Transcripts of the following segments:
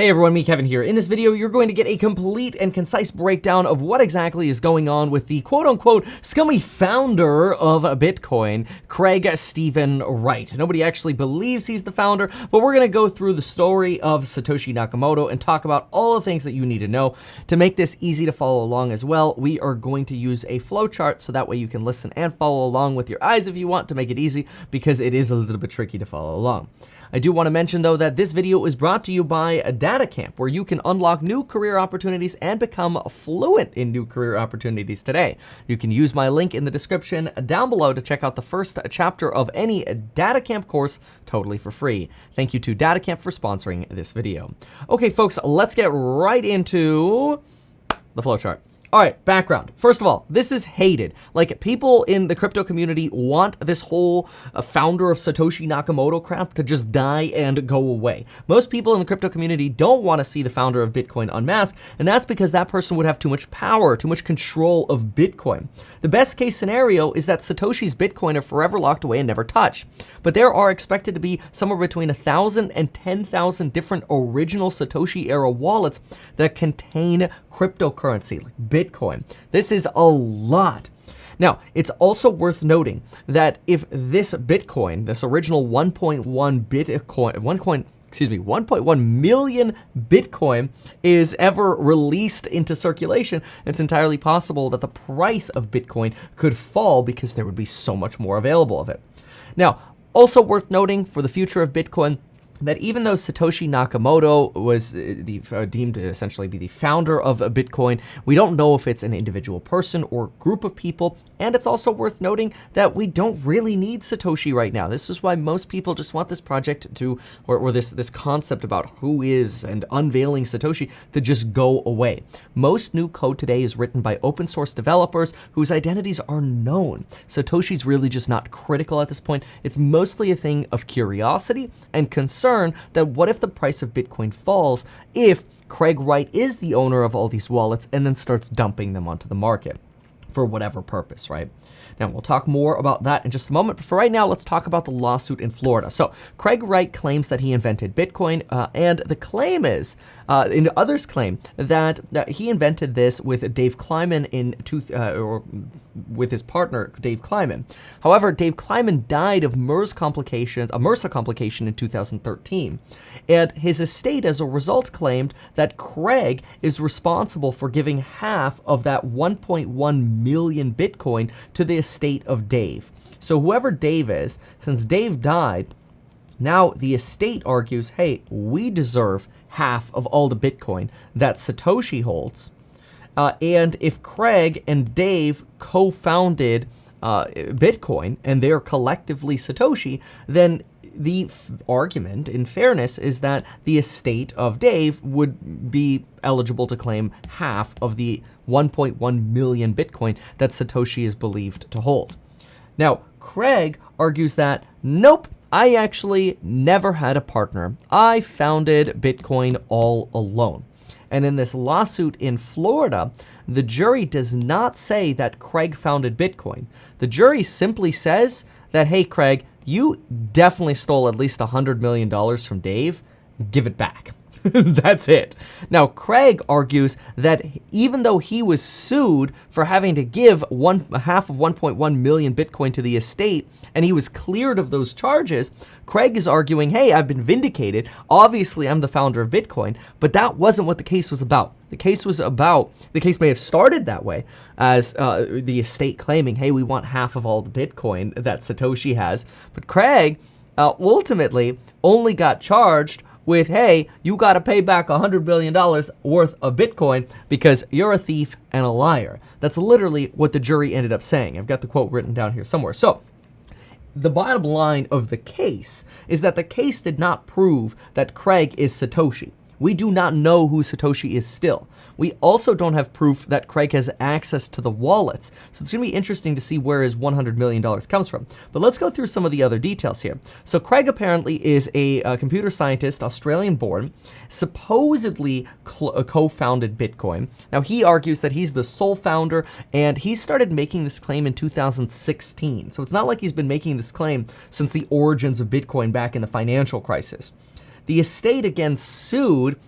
Hey everyone, me Kevin here. In this video, you're going to get a complete and concise breakdown of what exactly is going on with the quote-unquote scummy founder of Bitcoin, Craig Stephen Wright. Nobody actually believes he's the founder, but we're going to go through the story of Satoshi Nakamoto and talk about all the things that you need to know. To make this easy to follow along as well, we are going to use a flowchart so that way you can listen and follow along with your eyes if you want to make it easy, because it is a little bit tricky to follow along. I do want to mention though that this video is brought to you by Data Camp, where you can unlock new career opportunities and become fluent in new career opportunities today. You can use my link in the description down below to check out the first chapter of any Data Camp course totally for free. Thank you to Data Camp for sponsoring this video. Okay folks, let's get right into the flowchart. All right, background. First of all, this is hated. Like, people in the crypto community want this whole founder of Satoshi Nakamoto crap to just die and go away. Most people in the crypto community don't want to see the founder of Bitcoin unmasked, and that's because that person would have too much power, too much control of Bitcoin. The best case scenario is that Satoshi's Bitcoin are forever locked away and never touched. But there are expected to be somewhere between 1,000 and 10,000 different original Satoshi era wallets that contain cryptocurrency, like Bitcoin. This is a lot. Now, it's also worth noting that if this Bitcoin, this original 1.1 million Bitcoin is ever released into circulation, it's entirely possible that the price of Bitcoin could fall because there would be so much more available of it. Now, also worth noting for the future of Bitcoin, that even though Satoshi Nakamoto was deemed to essentially be the founder of Bitcoin, we don't know if it's an individual person or group of people, and it's also worth noting that we don't really need Satoshi right now. This is why most people just want this project to, or this concept about who is and unveiling Satoshi to just go away. Most new code today is written by open source developers whose identities are known. Satoshi's really just not critical at this point. It's mostly a thing of curiosity and concern that what if the price of Bitcoin falls if Craig Wright is the owner of all these wallets and then starts dumping them onto the market for whatever purpose, right? Now, we'll talk more about that in just a moment, but for right now, let's talk about the lawsuit in Florida. So, Craig Wright claims that he invented Bitcoin, and the claim is, and others claim that he invented this with Dave Kleiman or with his partner, Dave Kleiman. However, Dave Kleiman died of MRSA complication in 2013, and his estate as a result claimed that Craig is responsible for giving half of that 1.1 million Bitcoin to the estate of Dave. So whoever Dave is, since Dave died, now the estate argues, hey, we deserve half of all the Bitcoin that Satoshi holds. And if Craig and Dave co-founded Bitcoin and they're collectively Satoshi, then the argument, in fairness, is that the estate of Dave would be eligible to claim half of the 1.1 million Bitcoin that Satoshi is believed to hold. Now, Craig argues that, nope, I actually never had a partner. I founded Bitcoin all alone. And in this lawsuit in Florida, the jury does not say that Craig founded Bitcoin. The jury simply says that, hey, Craig, you definitely stole at least $100 million from Dave. Give it back. That's it. Now, Craig argues that even though he was sued for having to give half of 1.1 million Bitcoin to the estate, and he was cleared of those charges, Craig is arguing, hey, I've been vindicated. Obviously, I'm the founder of Bitcoin, but that wasn't what the case was about. The case may have started that way, as the estate claiming, hey, we want half of all the Bitcoin that Satoshi has. But Craig ultimately only got charged with, hey, you got to pay back $100 billion worth of Bitcoin because you're a thief and a liar. That's literally what the jury ended up saying. I've got the quote written down here somewhere. So, the bottom line of the case is that the case did not prove that Craig is Satoshi. We do not know who Satoshi is still. We also don't have proof that Craig has access to the wallets. So it's going to be interesting to see where his $100 million comes from. But let's go through some of the other details here. So Craig apparently is a computer scientist, Australian born, supposedly co-founded Bitcoin. Now he argues that he's the sole founder and he started making this claim in 2016. So it's not like he's been making this claim since the origins of Bitcoin back in the financial crisis. The estate again sued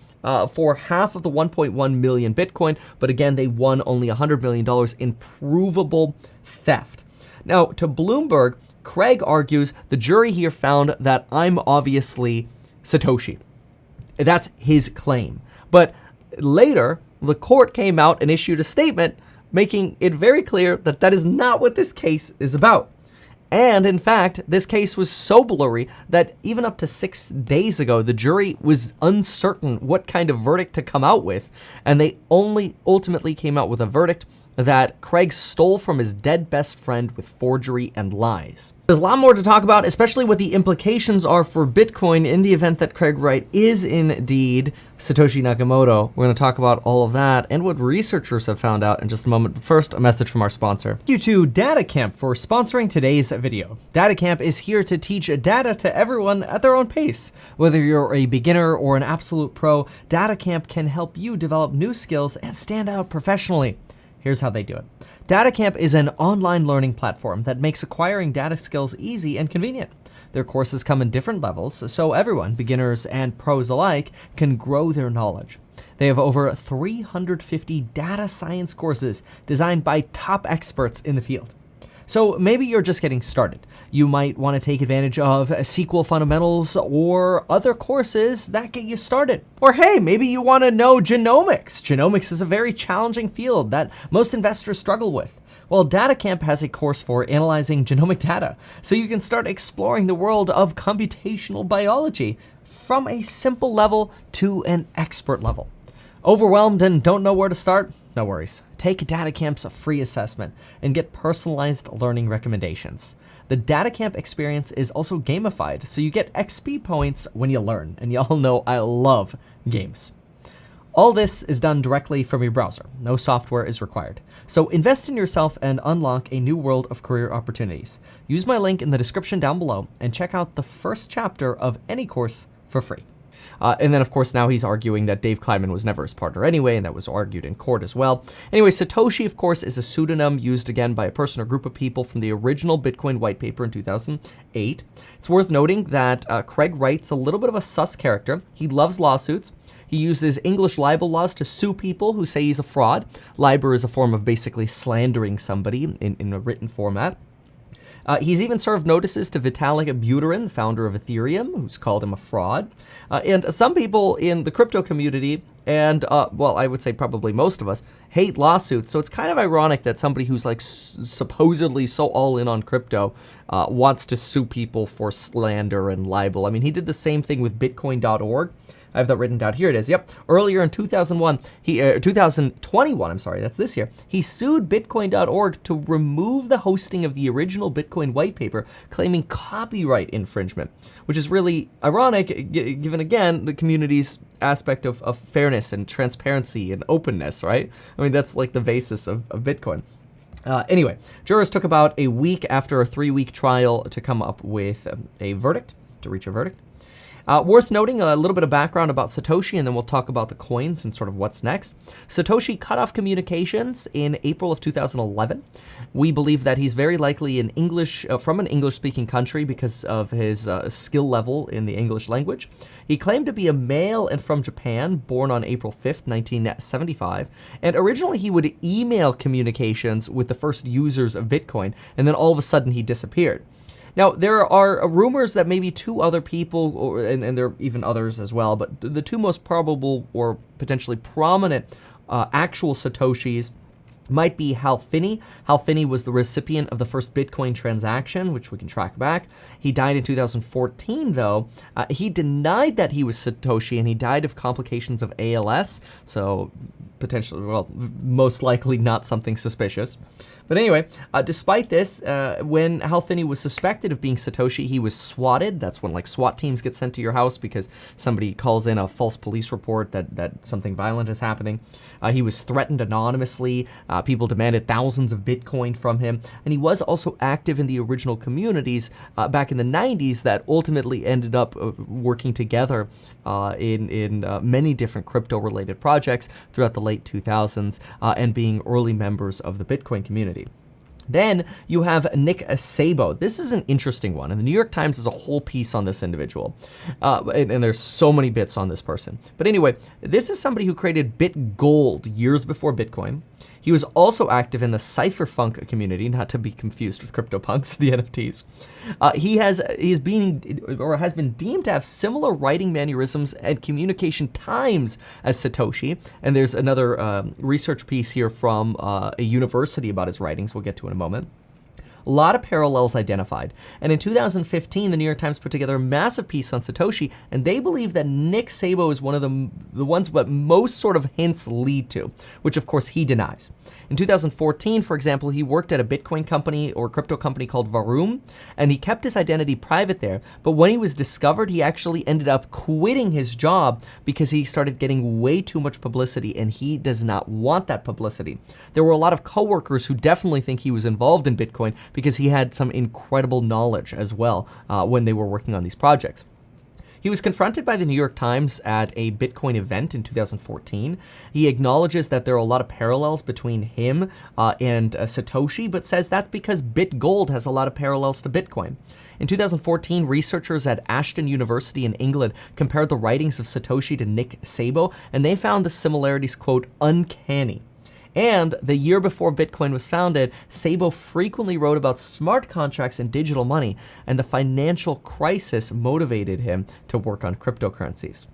for half of the 1.1 million Bitcoin, but again, they won only $100 million in provable theft. Now, to Bloomberg, Craig argues the jury here found that I'm obviously Satoshi. That's his claim. But later, the court came out and issued a statement making it very clear that that is not what this case is about. And in fact, this case was so blurry that even up to 6 days ago, the jury was uncertain what kind of verdict to come out with, and they only ultimately came out with a verdict that Craig stole from his dead best friend with forgery and lies. There's a lot more to talk about, especially what the implications are for Bitcoin in the event that Craig Wright is indeed Satoshi Nakamoto. We're going to talk about all of that and what researchers have found out in just a moment. But first, a message from our sponsor. Thank you to DataCamp for sponsoring today's video. DataCamp is here to teach data to everyone at their own pace. Whether you're a beginner or an absolute pro, DataCamp can help you develop new skills and stand out professionally. Here's how they do it. DataCamp is an online learning platform that makes acquiring data skills easy and convenient. Their courses come in different levels, so everyone, beginners and pros alike, can grow their knowledge. They have over 350 data science courses designed by top experts in the field. So maybe you're just getting started. You might want to take advantage of SQL fundamentals or other courses that get you started. Or hey, maybe you want to know genomics. Genomics is a very challenging field that most investors struggle with. Well, DataCamp has a course for analyzing genomic data, so you can start exploring the world of computational biology from a simple level to an expert level. Overwhelmed and don't know where to start? No worries. Take DataCamp's free assessment and get personalized learning recommendations. The DataCamp experience is also gamified, so you get XP points when you learn, and y'all know I love games. All this is done directly from your browser. No software is required. So invest in yourself and unlock a new world of career opportunities. Use my link in the description down below and check out the first chapter of any course for free. And then, of course, now he's arguing that Dave Kleiman was never his partner anyway, and that was argued in court as well. Anyway, Satoshi, of course, is a pseudonym used again by a person or group of people from the original Bitcoin white paper in 2008. It's worth noting that Craig Wright's a little bit of a sus character. He loves lawsuits. He uses English libel laws to sue people who say he's a fraud. Libel is a form of basically slandering somebody in a written format. He's even served notices to Vitalik Buterin, the founder of Ethereum, who's called him a fraud. And some people in the crypto community, and well, I would say probably most of us, hate lawsuits. So it's kind of ironic that somebody who's like supposedly so all in on crypto wants to sue people for slander and libel. I mean, he did the same thing with Bitcoin.org. I have that written down. Here it is. Yep. Earlier in 2021, I'm sorry, that's this year, he sued Bitcoin.org to remove the hosting of the original Bitcoin white paper, claiming copyright infringement, which is really ironic given, again, the community's aspect of fairness and transparency and openness, right? I mean, that's like the basis of Bitcoin. Anyway, jurors took about a week after a 3-week trial to come up with a verdict, to reach a verdict. Worth noting a little bit of background about Satoshi, and then we'll talk about the coins and sort of what's next. Satoshi cut off communications in April of 2011. We believe that he's very likely from an English-speaking country because of his skill level in the English language. He claimed to be a male and from Japan, born on April 5th, 1975. And originally he would email communications with the first users of Bitcoin, and then all of a sudden he disappeared. Now, there are rumors that maybe 2 other people, and there are even others as well, but the 2 most probable or potentially prominent actual Satoshis might be Hal Finney. Hal Finney was the recipient of the first Bitcoin transaction, which we can track back. He died in 2014, though. He denied that he was Satoshi, and he died of complications of ALS, so potentially, well, most likely not something suspicious. But anyway, despite this, when Hal Finney was suspected of being Satoshi, he was swatted. That's when like SWAT teams get sent to your house because somebody calls in a false police report that something violent is happening. He was threatened anonymously. People demanded thousands of Bitcoin from him. And he was also active in the original communities back in the 90s that ultimately ended up working together in many different crypto-related projects throughout the late 2000s and being early members of the Bitcoin community. Then you have Nick Szabo. This is an interesting one, and the New York Times has a whole piece on this individual, and there's so many bits on this person. But anyway, this is somebody who created BitGold years before Bitcoin. He was also active in the cypherpunk community, not to be confused with CryptoPunks, the NFTs. He has been deemed to have similar writing mannerisms and communication times as Satoshi. And there's another research piece here from a university about his writings we'll get to in a moment. A lot of parallels identified. And in 2015, the New York Times put together a massive piece on Satoshi, and they believe that Nick Szabo is one of the ones that most sort of hints lead to, which of course he denies. In 2014, for example, he worked at a Bitcoin company or crypto company called Varoom, and he kept his identity private there. But when he was discovered, he actually ended up quitting his job because he started getting way too much publicity, and he does not want that publicity. There were a lot of coworkers who definitely think he was involved in Bitcoin because he had some incredible knowledge as well when they were working on these projects. He was confronted by the New York Times at a Bitcoin event in 2014. He acknowledges that there are a lot of parallels between him and Satoshi, but says that's because BitGold has a lot of parallels to Bitcoin. In 2014, researchers at Ashton University in England compared the writings of Satoshi to Nick Szabo, and they found the similarities, quote, uncanny. And the year before Bitcoin was founded, Szabo frequently wrote about smart contracts and digital money, and the financial crisis motivated him to work on cryptocurrencies.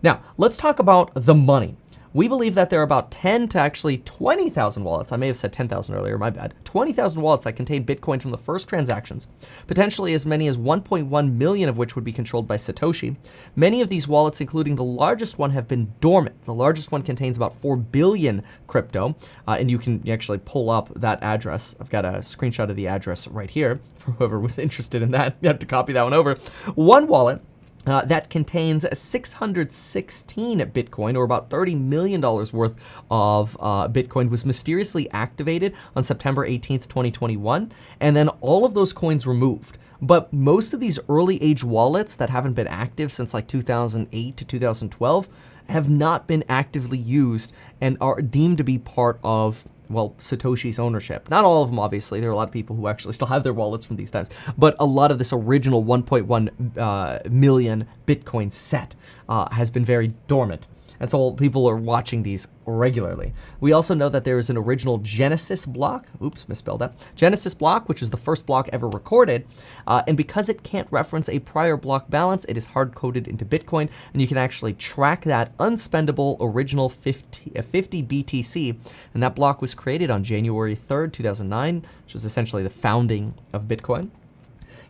Now, let's talk about the money. We believe that there are about 10 to actually 20,000 wallets. I may have said 10,000 earlier, my bad. 20,000 wallets that contain Bitcoin from the first transactions, potentially as many as 1.1 million of which would be controlled by Satoshi. Many of these wallets, including the largest one, have been dormant. The largest one contains about 4 billion crypto, and you can actually pull up that address. I've got a screenshot of the address right here for whoever was interested in that. You have to copy that one over. One wallet that contains 616 Bitcoin, or about $30 million worth of Bitcoin, was mysteriously activated on September 18th, 2021, and then all of those coins removed. But most of these early age wallets that haven't been active since like 2008 to 2012 have not been actively used and are deemed to be part of, well, Satoshi's ownership. Not all of them, obviously. There are a lot of people who actually still have their wallets from these times. But a lot of this original 1.1 million Bitcoin set has been very dormant. And so people are watching these regularly. We also know that there is an original Genesis block. Oops, misspelled that. Genesis block, which is the first block ever recorded. And because it can't reference a prior block balance, it is hard-coded into Bitcoin. And you can actually track that unspendable original 50 BTC. And that block was created on January 3rd, 2009, which was essentially the founding of Bitcoin.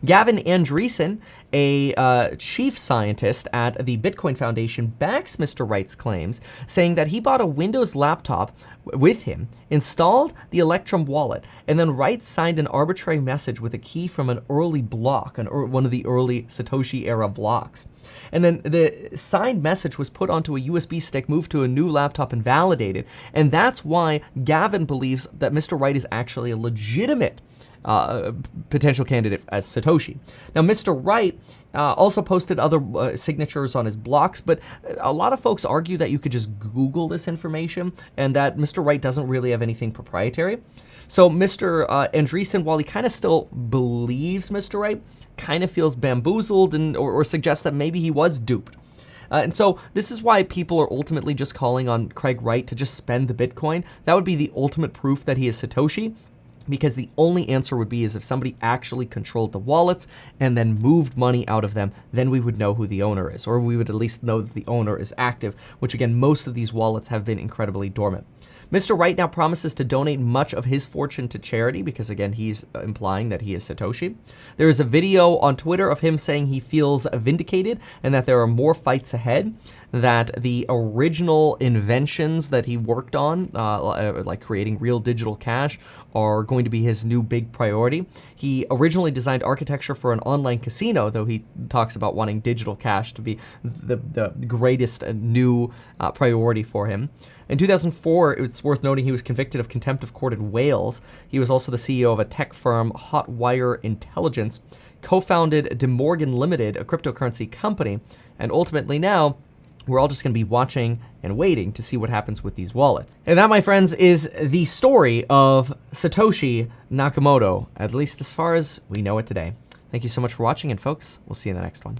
Gavin Andreessen, a chief scientist at the Bitcoin Foundation, backs Mr. Wright's claims, saying that he bought a Windows laptop with him, installed the Electrum wallet, and then Wright signed an arbitrary message with a key from an early block, one of the early Satoshi-era blocks. And then the signed message was put onto a USB stick, moved to a new laptop, and validated. And that's why Gavin believes that Mr. Wright is actually a legitimate potential candidate as Satoshi. Now, Mr. Wright also posted other signatures on his blocks, but a lot of folks argue that you could just Google this information and that Mr. Wright doesn't really have anything proprietary. So Mr. Andreessen, while he kind of still believes Mr. Wright, kind of feels bamboozled or suggests that maybe he was duped. And so this is why people are ultimately just calling on Craig Wright to just spend the Bitcoin. That would be the ultimate proof that he is Satoshi, because the only answer would be is if somebody actually controlled the wallets and then moved money out of them, then we would know who the owner is, or we would at least know that the owner is active, which again, most of these wallets have been incredibly dormant. Mr. Wright now promises to donate much of his fortune to charity because, again, he's implying that he is Satoshi. There is a video on Twitter of him saying he feels vindicated and that there are more fights ahead, that the original inventions that he worked on, like creating real digital cash, are going to be his new big priority. He originally designed architecture for an online casino, though he talks about wanting digital cash to be the greatest new priority for him. In 2004, it's worth noting he was convicted of contempt of court in Wales. He was also the CEO of a tech firm, Hotwire Intelligence, co-founded De Morgan Limited, a cryptocurrency company, and ultimately now We're all just going to be watching and waiting to see what happens with these wallets. And that, my friends, is the story of Satoshi Nakamoto, at least as far as we know it today. Thank you so much for watching, and folks, we'll see you in the next one.